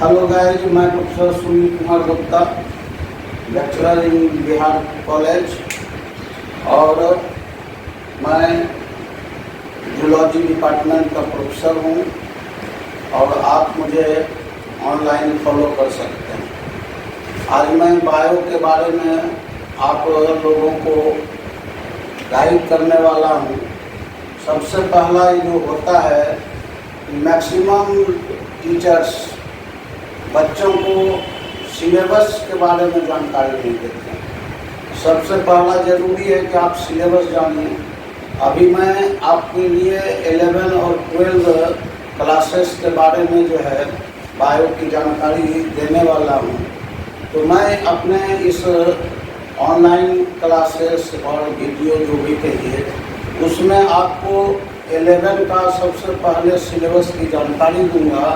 Hello guys, मैं professor Sunil Kumar Gupta, lecturer in Bihar college, और मैं जूलॉजी डिपार्टमेंट का प्रोफेसर हूँ और आप मुझे ऑनलाइन फॉलो कर सकते हैं। आज मैं बायो के बारे में आप लोगों को गाइड करने वाला हूँ। सबसे पहला जो होता है, मैक्सिमम टीचर्स बच्चों को सिलेबस के बारे में जानकारी नहीं देते हैं। सबसे पहला ज़रूरी है कि आप सिलेबस जानिए। अभी मैं आपके लिए 11 और 12 क्लासेस के बारे में जो है बायो की जानकारी देने वाला हूँ। तो मैं अपने इस ऑनलाइन क्लासेस और वीडियो जो भी कहिए, उसमें आपको 11 का सबसे पहले सिलेबस की जानकारी दूंगा।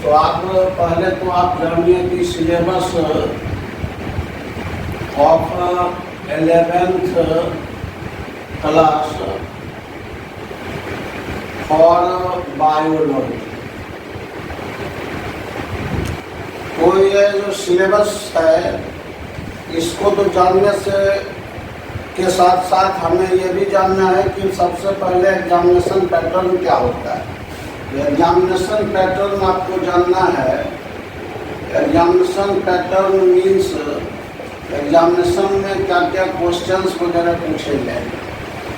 तो आप पहले तो आप जानिए कि syllabus of 11th class for biology. तो ये जो सिलेबस है, इसको तो जानने से के साथ साथ हमें ये भी जानना है कि सबसे पहले एग्जामिनेशन पैटर्न क्या होता है। एग्जामिनेशन पैटर्न आपको जानना है। एग्जामिनेशन पैटर्न मीन्स एग्जामिनेशन में क्या क्या क्वेश्चंस वगैरह पूछे जाएंगे।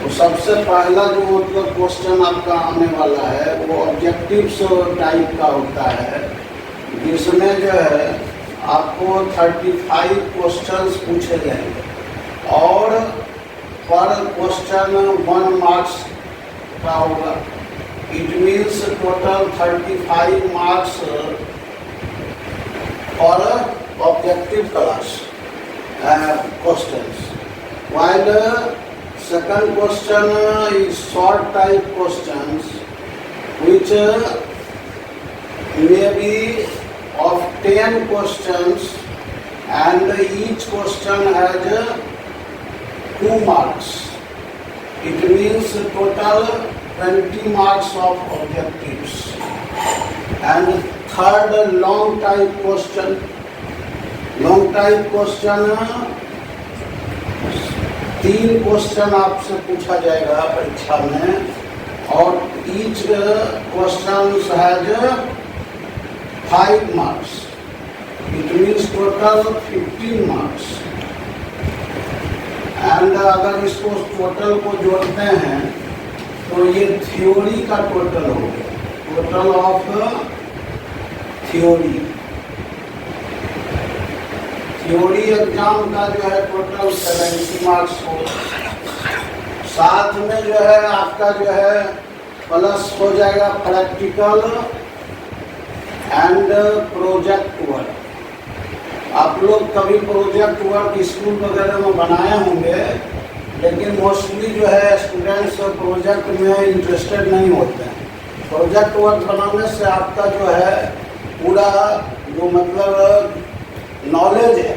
तो सबसे पहला जो मतलब क्वेश्चन आपका आने वाला है वो ऑब्जेक्टिव्स टाइप का होता है, जिसमें जो है आपको 35 क्वेश्चंस पूछे जाएंगे और पर क्वेश्चन 1 मार्क्स का होगा। It means total 35 marks for objective class questions, while second question is short type questions which may be of 10 questions and each question has 2 marks. It means total 20 marks of objectives. And third, long type question. Long type question 3 question आपसे पूछा जाएगा परीक्षा में और each question has 5 marks. It means total 15 marks. And अगर इसको total को जोड़ते हैं तो ये थ्योरी का टोटल हो गया, टोटल ऑफ थ्योरी एग्जाम का जो है टोटल 70 मार्क्स हो। साथ में जो है आपका जो है प्लस हो जाएगा प्रैक्टिकल एंड प्रोजेक्ट वर्क। आप लोग कभी प्रोजेक्ट वर्क स्कूल वगैरह में बनाए होंगे, लेकिन मोस्टली जो है स्टूडेंट्स प्रोजेक्ट में इंटरेस्टेड नहीं होते हैं। प्रोजेक्ट वर्क बनाने से आपका जो है पूरा जो मतलब नॉलेज है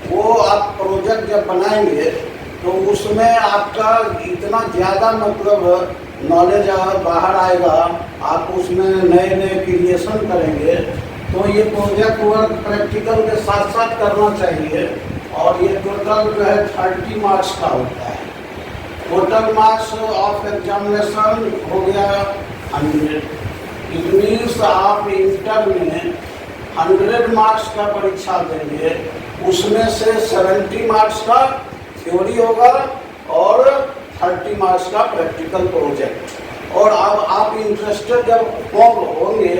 वो आप प्रोजेक्ट जब बनाएंगे तो उसमें आपका इतना ज़्यादा मतलब नॉलेज अगर बाहर आएगा, आप उसमें नए नए क्रिएशन करेंगे। तो ये प्रोजेक्ट वर्क प्रैक्टिकल के साथ साथ करना चाहिए और ये टोटल जो है 30 मार्क्स का होता है। टोटल मार्क्स ऑफ एग्जामिनेशन हो गया 100। इट मीन्स आप इंटर में 100 मार्क्स का परीक्षा देंगे, उसमें से 70 मार्क्स का थ्योरी होगा और 30 मार्क्स का प्रैक्टिकल प्रोजेक्ट। और अब आप इंटरेस्टेड जब होंगे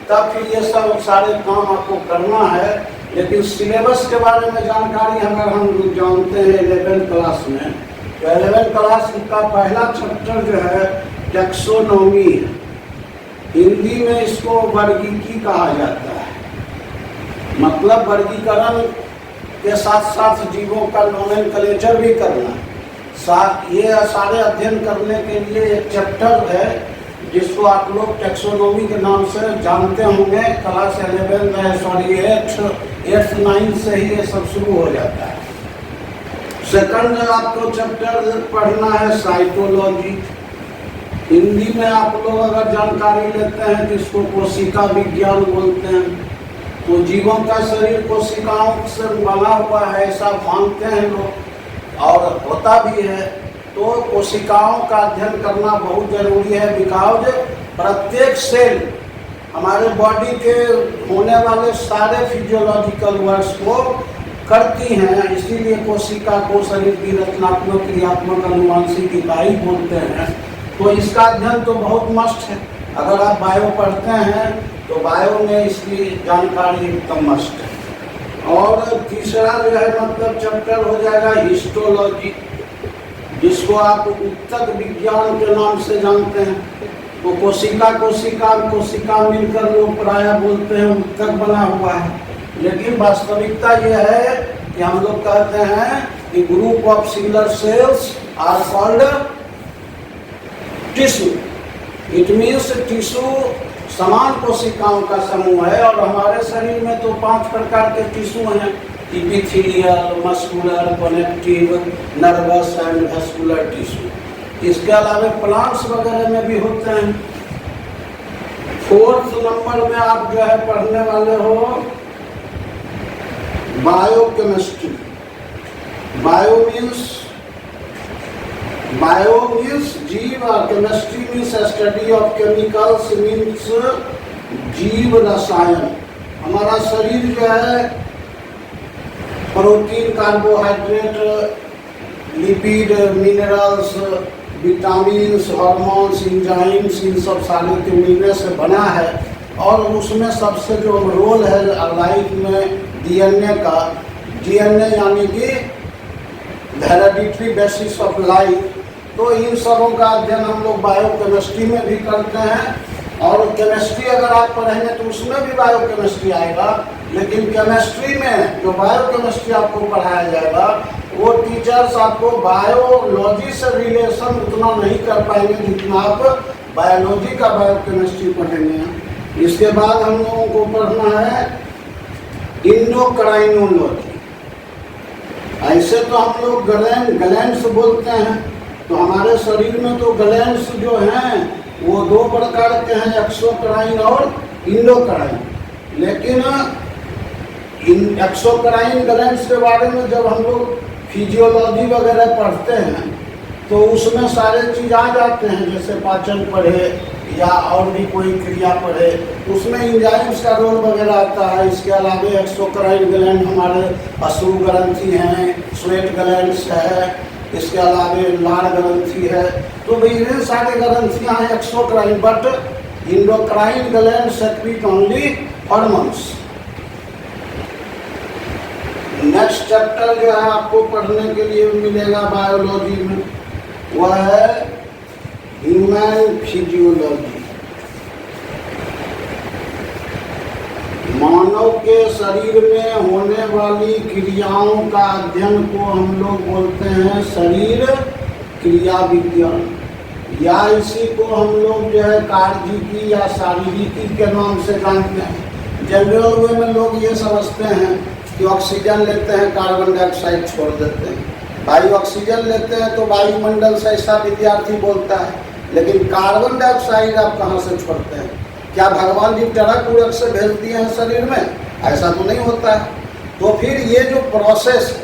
तब फिर ये सब सारे काम आपको करना है। लेकिन सिलेबस के बारे में जानकारी अगर हम लोग जानते हैं 11 क्लास में, तो 11 क्लास का पहला चैप्टर जो है टैक्सोनॉमी है। हिंदी में इसको वर्गीकी कहा जाता है। मतलब वर्गीकरण के साथ साथ जीवों का नोमेनक्लेचर भी करना। ये सारे अध्ययन करने के लिए एक चैप्टर है जिसको आप लोग टैक्सोनॉमी के नाम से जानते होंगे। क्लास 8th 9th से ही ये सब शुरू हो जाता है। सेकंड आपको चैप्टर पढ़ना है साइटोलॉजी। हिंदी में आप लोग अगर जानकारी लेते हैं तो इसको कोशिका विज्ञान बोलते हैं। जीवों का शरीर कोशिकाओं से बना हुआ है, ऐसा मानते हैं लोग और होता भी है। तो कोशिकाओं का अध्ययन करना बहुत जरूरी है, बिकॉज प्रत्येक सेल हमारे बॉडी के होने वाले सारे फिजियोलॉजिकल वर्क्स को करती हैं। इसीलिए कोशिका को शरीर की रचनात्मक, क्रियात्मक, अनुवांशिक इकाई बोलते हैं। तो इसका अध्ययन तो बहुत मस्ट है। अगर आप बायो पढ़ते हैं तो बायो में इसकी जानकारी एकदम मस्ट है। और तीसरा जो है मतलब चैप्टर हो जाएगा हिस्टोलॉजी, जिसको आप ऊतक विज्ञान के नाम से जानते हैं। तो कोशिका मिलकर लोग प्रायः बोलते हैं ऊतक बना हुआ है, लेकिन वास्तविकता यह है कि हम लोग कहते हैं कि group of singular cells are called tissue. It means tissue समान कोशिकाओं का समूह है। और हमारे शरीर में तो 5 प्रकार के टिश्यू हैं, epithelial, muscular, connective, nervous and vascular tissue. इसके अलावा प्लांट्स वगैरह में भी होते हैं। 4th नंबर में आप जो है पढ़ने वाले हो बायोकेमिस्ट्री। बायो मीन्स जीव, और chemistry means study of chemicals, means जीव रसायन। हमारा शरीर जो है protein, carbohydrate, lipid, minerals, vitamins, hormones, enzymes, इन सब सारे के मिलने से बना है। और उसमें सबसे जो रोल है लाइफ में डीएनए का, डीएनए यानी कि हेरेडिटरी बेसिस ऑफ लाइफ। तो इन सबों का अध्ययन हम लोग बायोकेमिस्ट्री में भी करते हैं। और केमिस्ट्री अगर आप पढ़ेंगे तो उसमें भी बायोकेमिस्ट्री आएगा, लेकिन केमिस्ट्री में जो बायोकेमिस्ट्री आपको पढ़ाया जाएगा वो टीचर्स आपको बायोलॉजी से रिलेशन उतना नहीं कर पाएंगे जितना आप बायोलॉजी का बायोकेमिस्ट्री पढ़ेंगे। इसके बाद हम लोगों को पढ़ना है इंडोक्राइनोलॉजी। ऐसे तो हम लोग ग्लैंड्स बोलते हैं, तो हमारे शरीर में तो ग्लैंड्स जो हैं वो 2 प्रकार के हैं, एक्सोक्राइन और इंडोक्राइन। लेकिन एक्सोक्राइन ग्लैंड्स के बारे में जब हम लोग फिजियोलॉजी वगैरह पढ़ते हैं तो उसमें सारे चीज़ आ जाते हैं, जैसे पाचन पढ़े या और भी कोई क्रिया पढ़े, उसमें एंजाइम्स का रोल वगैरह आता है। इसके अलावा एक्सोक्राइन ग्लैंड हमारे अश्रु ग्रंथि हैं, स्वेट ग्लैंड्स है, इसके अलावा लार ग्रंथि है। तो भाई ये सारे ग्रंथियाँ हैं exocrine, but endocrine gland secrete only hormones. Next chapter जो है आपको पढ़ने के लिए मिलेगा बायोलॉजी में, वह है ह्यूमन फिजियोलॉजी। मानव के शरीर में होने वाली क्रियाओं का अध्ययन को हम लोग बोलते हैं शरीर क्रिया विज्ञान, या इसी को हम लोग जो है कार्जिकी या शारीरिकी के नाम से जानते हैं। जनरल वे में लोग ये समझते हैं कि ऑक्सीजन लेते हैं, कार्बन डाइऑक्साइड छोड़ देते हैं। भाई ऑक्सीजन लेते हैं तो वायुमंडल से, ऐसा विद्यार्थी बोलता है, लेकिन कार्बन डाइऑक्साइड आप कहाँ से छोड़ते हैं? क्या भगवान जी टरक उड़क से भेज दिए हैं शरीर में? ऐसा तो नहीं होता है। तो फिर ये जो प्रोसेस,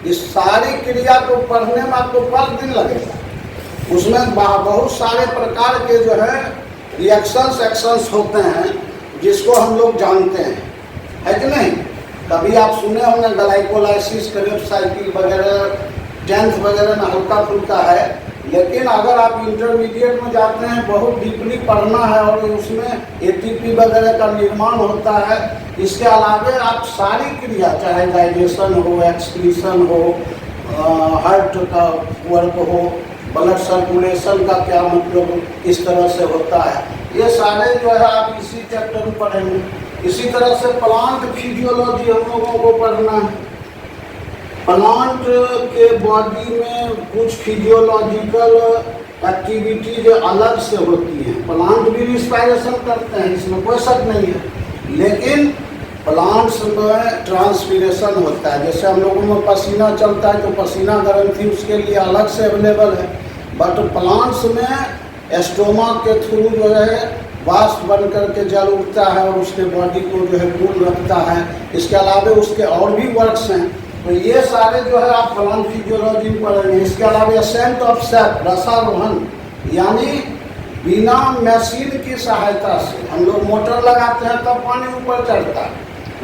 इस सारी क्रिया को पढ़ने में आपको 5 दिन लगेगा। उसमें बहुत सारे प्रकार के जो है रिएक्शंस एक्शंस होते हैं जिसको हम लोग जानते हैं, है कि नहीं? कभी आप सुने होंगे ग्लाइकोलाइसिस, क्रेब्स साइकिल वगैरह, 10th वगैरह में हल्का फुल्का है, लेकिन अगर आप इंटरमीडिएट में जाते हैं, बहुत डीपली पढ़ना है और उसमें एटीपी वगैरह का निर्माण होता है। इसके अलावा आप सारी क्रिया, चाहे डाइजेशन हो, एक्सक्रीशन हो, हार्ट का वर्क हो, ब्लड सर्कुलेशन का क्या मतलब इस तरह से होता है, ये सारे जो है आप इसी चैप्टर में पढ़ेंगे। इसी तरह से प्लांट फिजियोलॉजी हम लोगों को पढ़ना है। प्लांट के बॉडी में कुछ फिजियोलॉजिकल एक्टिविटीज अलग से होती हैं। प्लांट भी रिस्पायरेशन करते हैं, इसमें कोई शक नहीं है, लेकिन प्लांट्स में ट्रांसपीरेशन होता है। जैसे हम लोगों में पसीना चलता है तो पसीना ग्रंथि उसके लिए अलग से अवेलेबल है, बट प्लांट्स में स्टोमक के थ्रू जो है वाष्प बन करके जल उठता है और उसके बॉडी को जो है कूल रखता है। इसके अलावा उसके और भी वर्क्स हैं, तो ये सारे जो है आप प्लांट फिजियोलॉजी में पढ़ेंगे। इसके अलावा एसेंट ऑफ सेप, रसारोहण, यानी बिना मशीन की सहायता से हम लोग मोटर लगाते हैं तब पानी ऊपर चढ़ता है,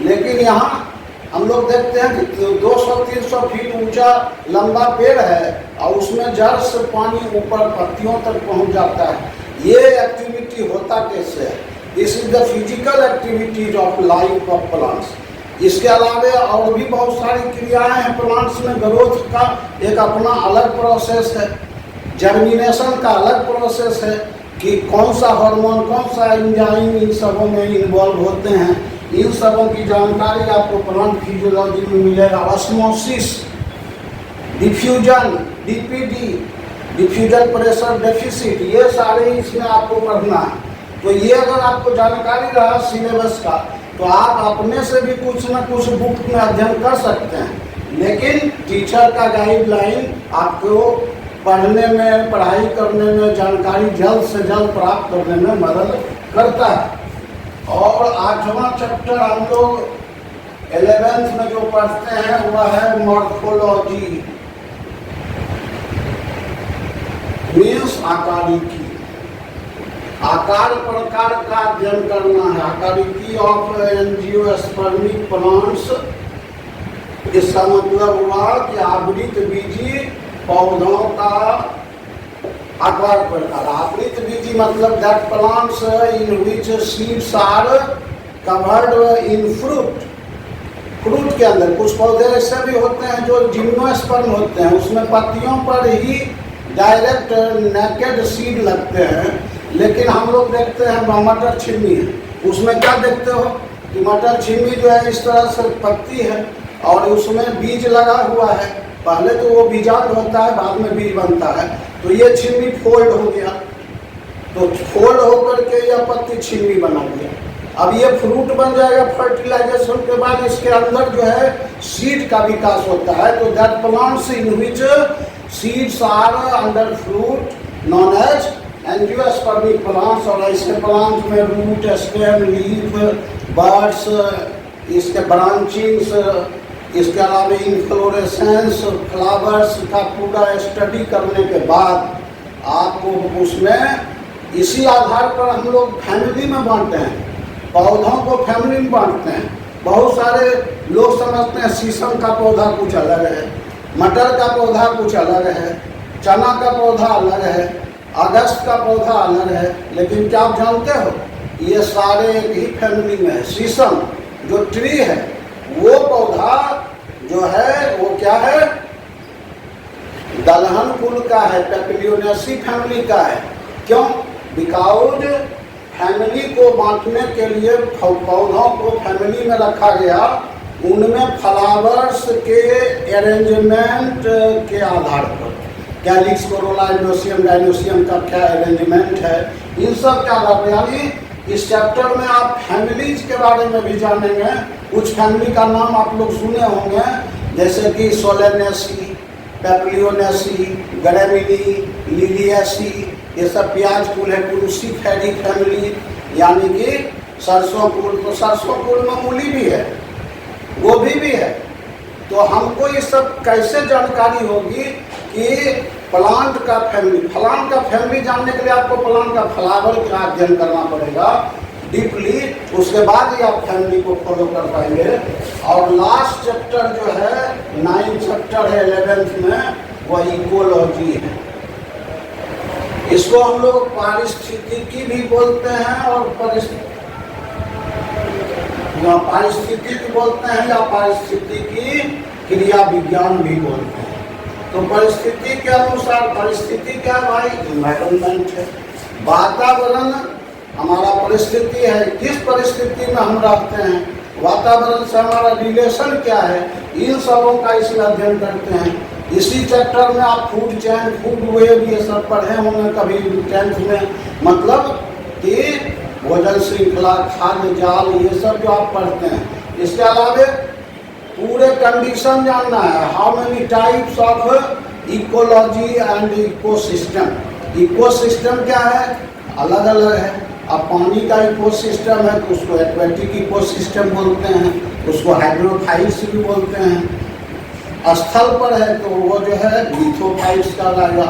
लेकिन यहाँ हम लोग देखते हैं कि 200-300 फीट ऊंचा लंबा पेड़ है और उसमें जड़ से पानी ऊपर पत्तियों तक पहुंच जाता है। ये एक्टिविटी होता कैसे है? This is the physical activities of life of plants. इसके अलावा और भी बहुत सारी क्रियाएं हैं प्लांट्स में। ग्रोथ का एक अपना अलग प्रोसेस है, जर्मिनेशन का अलग प्रोसेस है कि कौन सा हार्मोन, कौन सा एंजाइम इन सबों में इन्वॉल्व होते हैं। इन सबों की जानकारी आपको प्लांट फिजियोलॉजी में मिलेगा। Osmosis, diffusion, DPD, diffusion pressure deficit, ये सारे इसमें आपको पढ़ना है। तो ये अगर आपको जानकारी रहा सिलेबस का तो आप अपने से भी कुछ न कुछ बुक में अध्ययन कर सकते हैं, लेकिन टीचर का गाइडलाइन आपको पढ़ने में, पढ़ाई करने में, जानकारी जल्द से जल्द प्राप्त करने में मदद करता है। और 8वां चैप्टर हम लोग 11th में जो पढ़ते हैं वह है मॉर्फोलॉजी, मीन्स आकारिकी। आकार प्रकार का अध्ययन करना है। आकारिकी ऑफ एंजियोस्पर्मिक प्लांट्स, इसका मतलब हुआ कि आवृत बीजी पौधों का आकार प्रकार। आवृत बीजी मतलब that plants in which seeds are covered in fruit. Fruit के अंदर कुछ पौधे ऐसे भी होते हैं जो जिम्नोस्पर्म होते हैं, उसमें पत्तियों पर ही डायरेक्ट नेकेड सीड लगते हैं। लेकिन हम लोग देखते हैं मटर छिमी है, उसमें क्या देखते हो कि मटर छिमी जो है इस तरह से पत्ती है और उसमें बीज लगा हुआ है। पहले तो वो बीजांड होता है, बाद में बीज बनता है। तो ये छिमी फोल्ड हो गया, तो फोल्ड होकर के यह पत्ती छिमी बना गया। अब ये फ्रूट बन जाएगा। फर्टिलाइजेशन के बाद इसके अंदर जो है सीड का विकास होता है। तो that plants in which seeds are under fruit known as angiospermic plants. और ऐसे प्लांट्स में रूट, स्टेम, लीफ, बर्ड्स, इसके ब्रांचिंग्स, इसके अलावा इन्फ्लोरेसेंस, फ्लावर्स का पूरा स्टडी करने के बाद आपको उसमें इसी आधार पर हम लोग फैमिली में बांटते हैं, पौधों को फैमिली में बांटते हैं। बहुत सारे लोग समझते हैं शीशम का पौधा कुछ अलग है, मटर का पौधा कुछ अलग है, चना का पौधा अलग है, अगस्त का पौधा अलग है। लेकिन क्या आप जानते हो ये सारे एक ही फैमिली में है। शीशम जो ट्री है वो पौधा जो है वो क्या है, दलहन कुल का है, पेपिलियोनेसी फैमिली का है। क्यों? बिकॉज फैमिली को बांटने के लिए पौधों को फैमिली में रखा गया, उनमें फ्लावर्स के अरेंजमेंट के आधार पर, कैलिक्स, कोरोला, एंडोसियम, डायनोसियम का क्या अरेंजमेंट है, इन सब का आधार पर। यानी इस चैप्टर में आप फैमिलीज के बारे में भी जानेंगे। कुछ फैमिली का नाम आप लोग सुने होंगे, जैसे कि सोलेनेसी, पेपलियोनेसी, ग्रेमिनी, लिलियासी, ये सब प्याज कुल है। क्रूसीफेरी फैमिली यानी कि सरसों कुल, तो सरसों कुल में मूली भी है, गोभी भी है। तो हमको ये सब कैसे जानकारी होगी कि प्लांट का फैमिली जानने के लिए आपको प्लांट का फ्लावर का अध्ययन करना पड़ेगा डीपली, उसके बाद ही आप फैमिली को फॉलो कर पाएंगे। और लास्ट चैप्टर जो है 9th चैप्टर है 11th में, वह इकोलॉजी है। इसको हम लोग पारिस्थितिकी भी बोलते हैं और पारिस्थितिकी बोलते हैं या पारिस्थितिकी क्रिया विज्ञान भी बोलते हैं। तो परिस्थिति के अनुसार, परिस्थिति क्या भाई? एनवायरनमेंट है, वातावरण हमारा परिस्थिति है। किस परिस्थिति में हम रहते हैं, वातावरण से हमारा रिलेशन क्या है, इन सबों का इसमें अध्ययन करते हैं। इसी चैप्टर में आप फूड चेन, फूड वेब ये सब पढ़े होंगे कभी 10th में, मतलब कि भोजन श्रृंखला, खाद्य जाल, ये सब जो आप पढ़ते हैं। इसके अलावा पूरे कंडीशन जानना है, how many types of ecology and ecosystem. Ecosystem क्या है? अलग अलग है। अब पानी का इकोसिस्टम है तो उसको एक्वेटिक इकोसिस्टम बोलते हैं, उसको हाइड्रोफाइट्स भी बोलते हैं। स्थल पर है तो वो जो है लिथोफाइट्स कहलाएगा।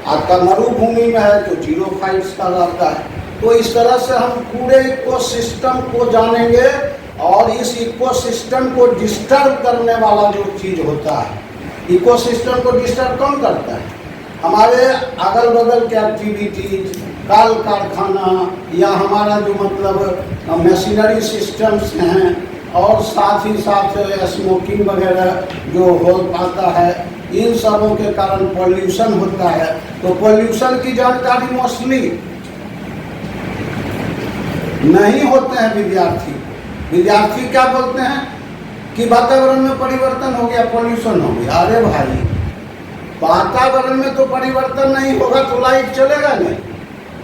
आपका मरुभूमि में है तो जीरोफाइट्स कहलाता है। तो इस तरह से हम पूरे इकोसिस्टम को जानेंगे और इस इकोसिस्टम को डिस्टर्ब करने वाला जो चीज़ होता है, इकोसिस्टम को डिस्टर्ब कौन करता है? हमारे अगल बगल के एक्टिविटीज, कल कारखाना या हमारा जो मतलब मशीनरी सिस्टम्स हैं और साथ ही साथ स्मोकिंग वगैरह जो हो पाता है, इन सबों के कारण पॉल्यूशन होता है। तो पॉल्यूशन की जानकारी मोस्टली नहीं होते हैं विद्यार्थी। विद्यार्थी क्या बोलते हैं कि वातावरण में परिवर्तन हो गया, पॉल्यूशन हो गया। अरे भाई, वातावरण में तो परिवर्तन नहीं होगा तो लाइट चलेगा नहीं,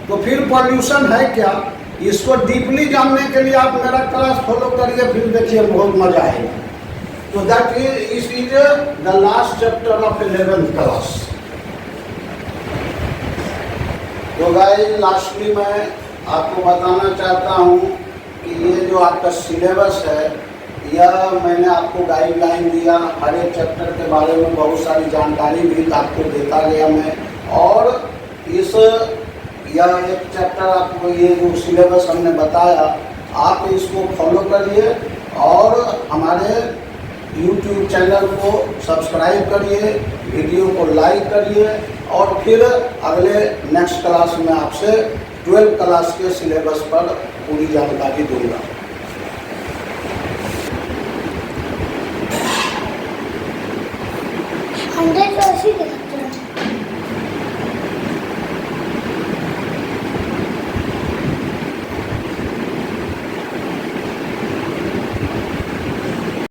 तो फिर पॉल्यूशन है क्या? इसको डीपली जानने के लिए आप मेरा क्लास फॉलो करिए, फिर देखिए बहुत मजा आएगा। तो that is the last chapter of 11th class. तो गाइस, लास्टली मैं आपको बताना चाहता हूँ कि ये जो आपका सिलेबस है, यह मैंने आपको गाइडलाइन दिया, हर एक चैप्टर के बारे में बहुत सारी जानकारी भी आपको देता गया मैं। और इस यह एक चैप्टर आपको ये जो सिलेबस हमने बताया, आप इसको फॉलो करिए और हमारे YouTube चैनल को सब्सक्राइब करिए, वीडियो को लाइक करिए और फिर अगले नेक्स्ट क्लास में आपसे 12th क्लास के सिलेबस पर पूरी जानकारी दूंगा। 100 तो ऐसे ही